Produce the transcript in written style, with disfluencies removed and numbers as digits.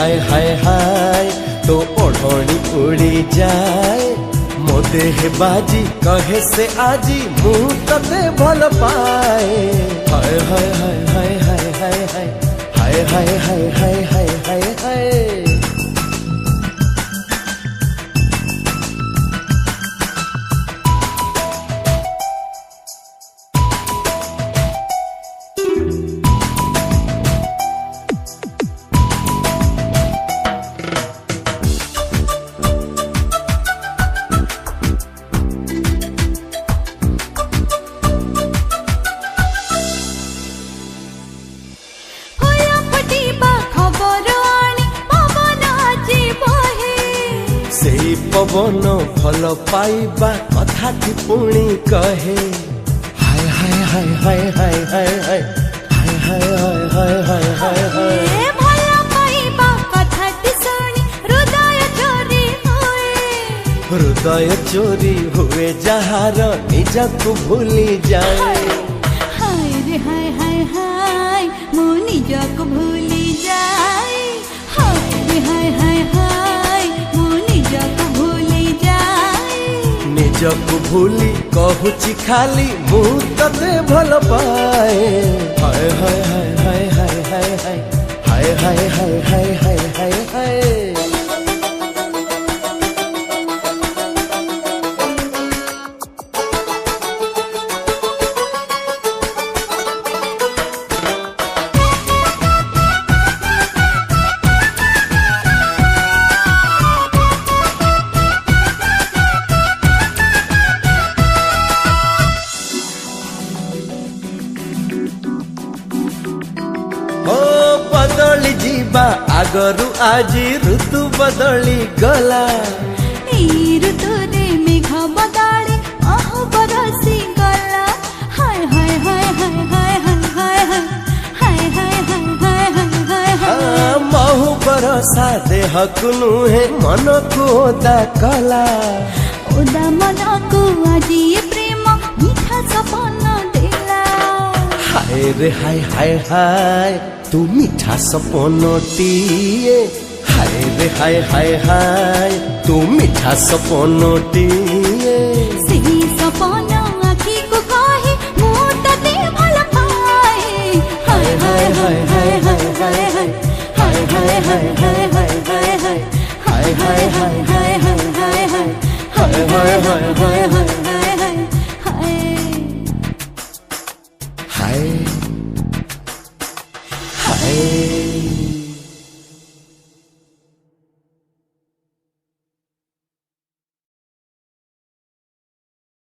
हाय हाय हाय तो ओढ़नी उड़ी जाए मो देह बाजी कहे से आजी मुँह तते भल पाए हाय हाय हाय हाय हाय हाय हाय हाय हाय हाय हाय हाय हाय पवन भल पाइबा कथा पुणी कहे हाय हाय हाय हाय हाय हाय हाय हाय हाय हाय हाय हाय हाय भल पाइबा कथा सुनी हृदय चोरी हुए जहार निजको भूली जाए हाय रे हाय हाय हाय मो निजको भूली जाए हाय रे हाय हाय हाय मो निजको निजको भूली कहूची खाली मुँह तते भल पाए हाय हाय हाय हाय हाय हाय हाय हाय हाय हाय हाय हाय हाय बदली जीवा आगरू आजी ऋतु बदली गला ऋतु रे मेघ बदली अहो बरसी गला हाय हाय हाय हाय हाय हाय हाय हाय हाय हाय हाय हाय महु बरसा देह नुहे मन को ओदा कला ओदा मन को आजी प्रेम मीठा सपना देला हाय रे हाय हाय हाय तू मीठा सपनोटिए हाय रे हाय हाय हाय तू मीठा सपनोटिए